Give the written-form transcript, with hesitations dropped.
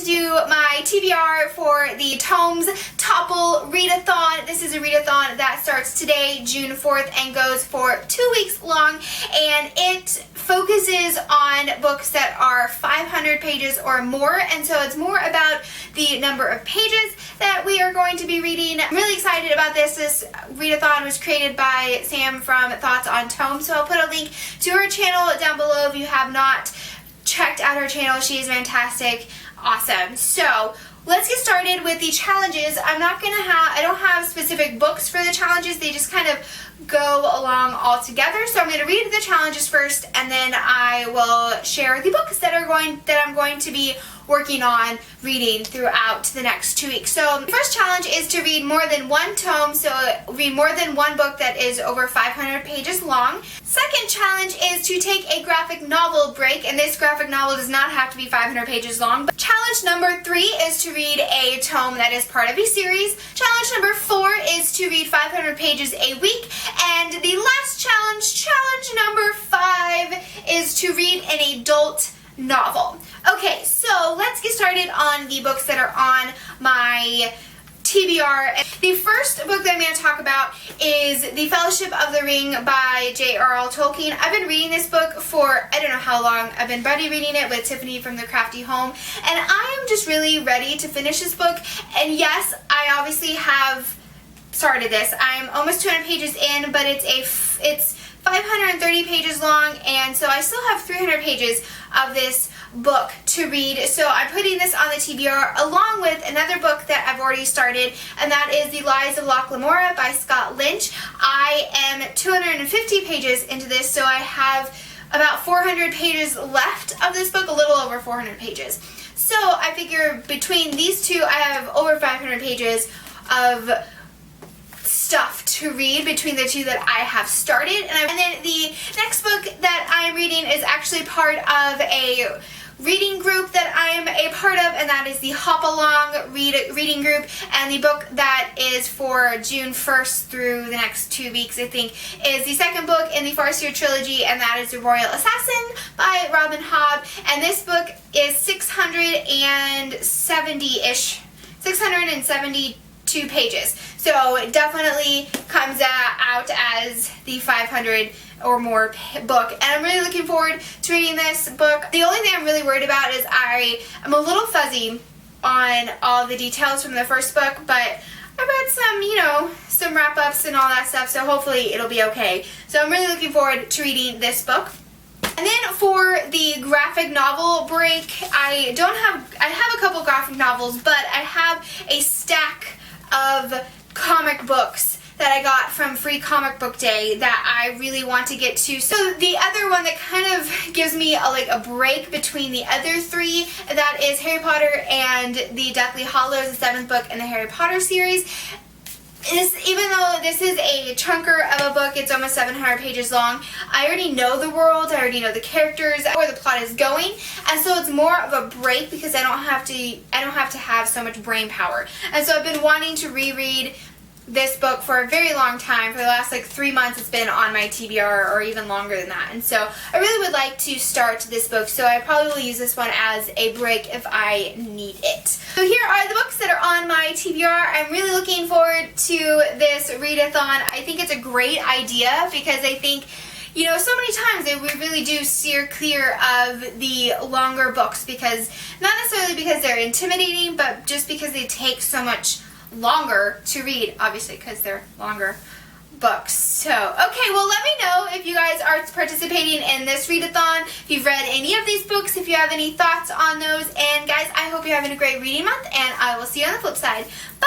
to do my TBR for the Tomes Topple Readathon. This is a readathon that starts today, June 4th, and goes for 2 weeks long, and it focuses on books that are 500 pages or more, and so it's more about the number of pages that we are going to be reading. I'm really excited about this. This readathon was created by Sam from Thoughts on Tomes, so I'll put a link to her channel down below if you have not checked out her channel. She is fantastic. Awesome. So let's get started with the challenges. I don't have specific books for the challenges. They just kind of go along all together. So I'm going to read the challenges first, and then I will share the books that I'm going to be working on reading throughout the next 2 weeks. So the first challenge is to read more than one tome, so read more than one book that is over 500 pages long. Second challenge is to take a graphic novel break, and this graphic novel does not have to be 500 pages long. But challenge number 3 is to read a tome that is part of a series. Challenge number 4 is to read 500 pages a week. And the last challenge number 5, is to read an adult novel. Okay, so let's get started on the books that are on my TBR. The first book that I'm going to talk about is The Fellowship of the Ring by J.R.R. Tolkien. I've been reading this book for I don't know how long. I've been buddy reading it with Tiffany from The Crafty Home, and I am just really ready to finish this book. And yes, I obviously have started this. I'm almost 200 pages in, but it's 530 pages long, and so I still have 300 pages of this book to read. So I'm putting this on the TBR along with another book that I've already started, and that is The Lies of Locke Lamora by Scott Lynch. I am 250 pages into this, so I have about 400 pages left of this book, a little over 400 pages. So I figure between these two, I have over 500 pages of stuff to read between the two that I have started. And then the next book that I'm reading is actually part of a reading group that I'm a part of, and that is the Hop Along reading group. And the book that is for June 1st through the next 2 weeks, I think, is the second book in the Farseer trilogy, and that is The Royal Assassin by Robin Hobb. And this book is 670-ish, 672 pages. So it definitely comes out as the 500 or more book, and I'm really looking forward to reading this book. The only thing I'm really worried about is I'm a little fuzzy on all the details from the first book, but I've got some wrap-ups and all that stuff, so hopefully it'll be okay. So I'm really looking forward to reading this book. And then for the graphic novel break, I have a couple graphic novels, but I have a stack of comic books that I got from Free Comic Book Day that I really want to get to. So the other one that kind of gives me a break between the other three, that is Harry Potter and the Deathly Hallows, the 7th book in the Harry Potter series. Even though this is a chunker of a book, it's almost 700 pages long, I already know the world, I already know the characters, where the plot is going, and so it's more of a break because I don't have to have so much brain power. And so I've been wanting to reread this book for a very long time. For the last 3 months it's been on my TBR, or even longer than that, and so I really would like to start this book, so I probably will use this one as a break if I need it. So here are the books that are on my TBR. I'm really looking forward to this readathon. I think it's a great idea because I think so many times we really do steer clear of the longer books, because not necessarily because they're intimidating, but just because they take so much longer to read, obviously because they're longer books. So, okay, well, let me know if you guys are participating in this readathon, if you've read any of these books, if you have any thoughts on those, and guys, I hope you're having a great reading month, and I will see you on the flip side. Bye!